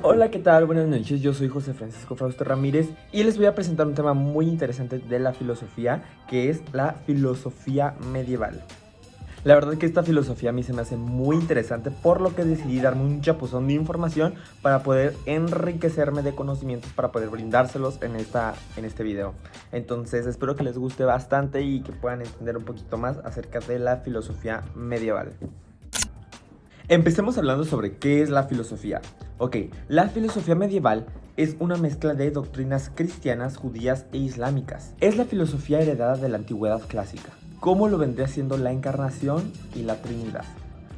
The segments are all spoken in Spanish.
Hola, ¿qué tal? Buenas noches, yo soy José Francisco Fausto Ramírez y les voy a presentar un tema muy interesante de la filosofía, que es la filosofía medieval. La verdad que esta filosofía a mí se me hace muy interesante, por lo que decidí darme un chapuzón de información para poder enriquecerme de conocimientos para poder brindárselos en este video. Entonces espero que les guste bastante y que puedan entender un poquito más acerca de la filosofía medieval. Empecemos hablando sobre qué es la filosofía. Ok, la filosofía medieval es una mezcla de doctrinas cristianas, judías e islámicas. Es la filosofía heredada de la antigüedad clásica, como lo vendría siendo la encarnación y la Trinidad.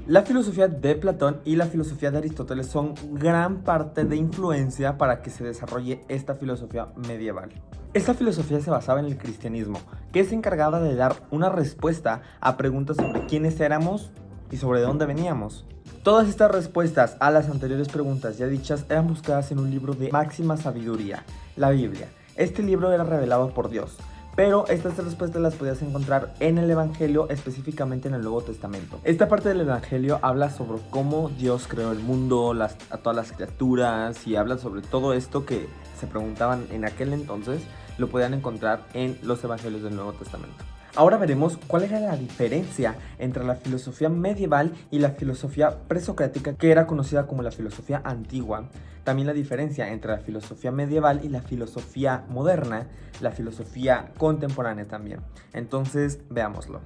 La filosofía de Platón y la filosofía de Aristóteles son gran parte de influencia para que se desarrolle esta filosofía medieval. Esta filosofía se basaba en el cristianismo, que es encargada de dar una respuesta a preguntas sobre quiénes éramos y sobre dónde veníamos. Todas estas respuestas a las anteriores preguntas ya dichas eran buscadas en un libro de máxima sabiduría, la Biblia. Este libro era revelado por Dios, pero estas respuestas las podías encontrar en el Evangelio, específicamente en el Nuevo Testamento. Esta parte del Evangelio habla sobre cómo Dios creó el mundo, a todas las criaturas, y habla sobre todo esto que se preguntaban en aquel entonces. Lo podían encontrar en los Evangelios del Nuevo Testamento. Ahora veremos cuál era la diferencia entre la filosofía medieval y la filosofía presocrática, que era conocida como la filosofía antigua. También la diferencia entre la filosofía medieval y la filosofía moderna, la filosofía contemporánea también. Entonces, veámoslo.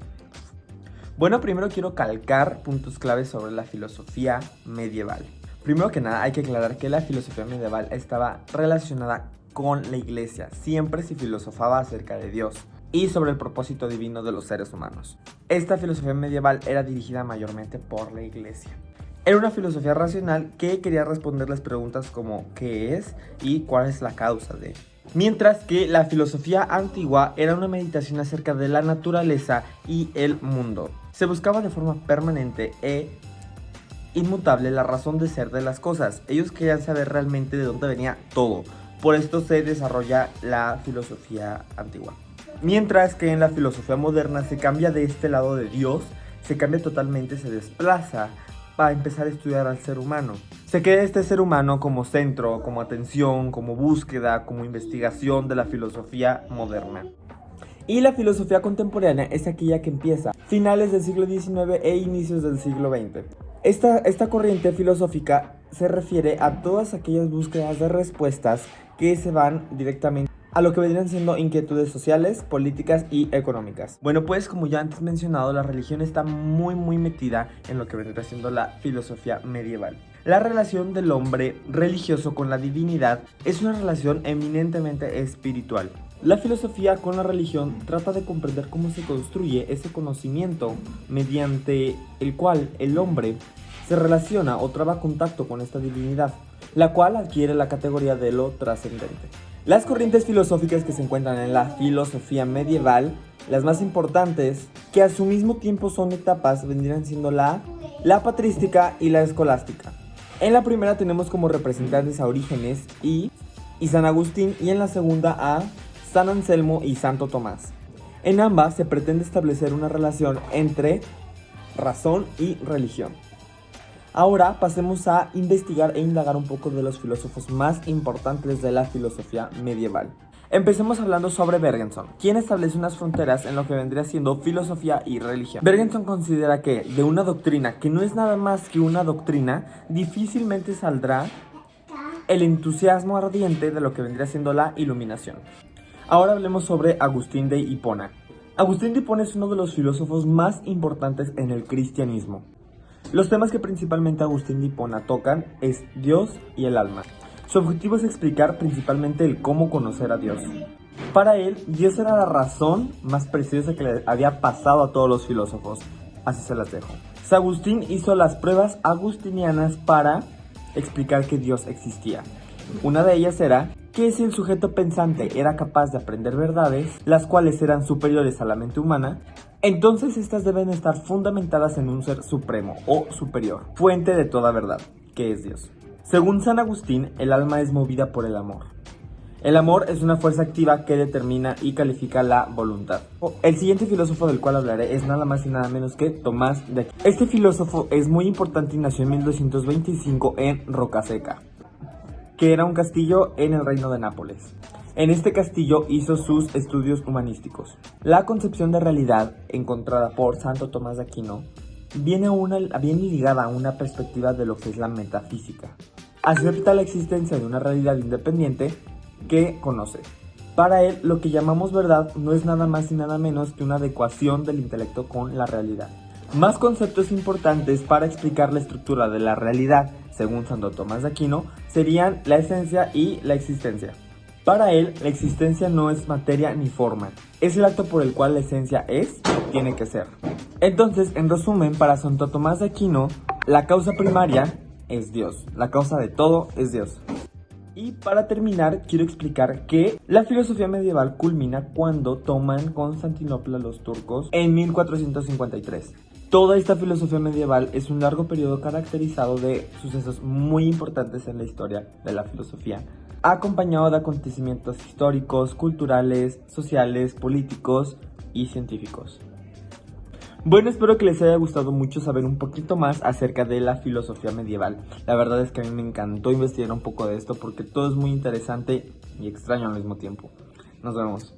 Bueno, primero quiero calcar puntos claves sobre la filosofía medieval. Primero que nada, hay que aclarar que la filosofía medieval estaba relacionada con la iglesia. Siempre se filosofaba acerca de Dios y sobre el propósito divino de los seres humanos. Esta filosofía medieval era dirigida mayormente por la iglesia. Era una filosofía racional que quería responder las preguntas como ¿qué es? Y ¿cuál es la causa de? Mientras que la filosofía antigua era una meditación acerca de la naturaleza y el mundo. Se buscaba de forma permanente e inmutable la razón de ser de las cosas. Ellos querían saber realmente de dónde venía todo. Por esto se desarrolla la filosofía antigua. Mientras que en la filosofía moderna se cambia de este lado de Dios, se cambia totalmente, se desplaza para empezar a estudiar al ser humano. Se queda este ser humano como centro, como atención, como búsqueda, como investigación de la filosofía moderna. Y la filosofía contemporánea es aquella que empieza finales del siglo XIX e inicios del siglo XX. Esta corriente filosófica se refiere a todas aquellas búsquedas de respuestas que se van directamente a lo que vendrían siendo inquietudes sociales, políticas y económicas. Bueno, pues como ya antes mencionado, la religión está muy metida en lo que vendría siendo la filosofía medieval. La relación del hombre religioso con la divinidad es una relación eminentemente espiritual. La filosofía con la religión trata de comprender cómo se construye ese conocimiento mediante el cual el hombre se relaciona o traba contacto con esta divinidad, la cual adquiere la categoría de lo trascendente. Las corrientes filosóficas que se encuentran en la filosofía medieval, las más importantes, que a su mismo tiempo son etapas, vendrían siendo la patrística y la escolástica. En la primera tenemos como representantes a Orígenes y San Agustín, y en la segunda a San Anselmo y Santo Tomás. En ambas se pretende establecer una relación entre razón y religión. Ahora pasemos a investigar e indagar un poco de los filósofos más importantes de la filosofía medieval. Empecemos hablando sobre Bergson, quien establece unas fronteras en lo que vendría siendo filosofía y religión. Bergson considera que de una doctrina que no es nada más que una doctrina, difícilmente saldrá el entusiasmo ardiente de lo que vendría siendo la iluminación. Ahora hablemos sobre Agustín de Hipona. Agustín de Hipona es uno de los filósofos más importantes en el cristianismo. Los temas que principalmente Agustín de Hipona tocan es Dios y el alma. Su objetivo es explicar principalmente el cómo conocer a Dios. Para él, Dios era la razón más preciosa que le había pasado a todos los filósofos. Así se las dejo. San Agustín hizo las pruebas agustinianas para explicar que Dios existía. Una de ellas era que si el sujeto pensante era capaz de aprender verdades, las cuales eran superiores a la mente humana, entonces estas deben estar fundamentadas en un ser supremo o superior, fuente de toda verdad, que es Dios. Según San Agustín, el alma es movida por el amor. El amor es una fuerza activa que determina y califica la voluntad. El siguiente filósofo del cual hablaré es nada más y nada menos que Tomás de Aquino. Este filósofo es muy importante y nació en 1225 en Rocaseca. que era un castillo en el reino de Nápoles. En este castillo hizo sus estudios humanísticos. La concepción de realidad encontrada por Santo Tomás de Aquino viene ligada a una perspectiva de lo que es la metafísica. Acepta la existencia de una realidad independiente que conoce. Para él, lo que llamamos verdad no es nada más y nada menos que una adecuación del intelecto con la realidad. Más conceptos importantes para explicar la estructura de la realidad, según Santo Tomás de Aquino, serían la esencia y la existencia. Para él, la existencia no es materia ni forma, es el acto por el cual la esencia es o tiene que ser. Entonces, en resumen, para Santo Tomás de Aquino, la causa primaria es Dios, la causa de todo es Dios. Y para terminar, quiero explicar que la filosofía medieval culmina cuando toman Constantinopla los turcos en 1453. Toda esta filosofía medieval es un largo periodo caracterizado de sucesos muy importantes en la historia de la filosofía, acompañado de acontecimientos históricos, culturales, sociales, políticos y científicos. Bueno, espero que les haya gustado mucho saber un poquito más acerca de la filosofía medieval. La verdad es que a mí me encantó investigar un poco de esto porque todo es muy interesante y extraño al mismo tiempo. Nos vemos.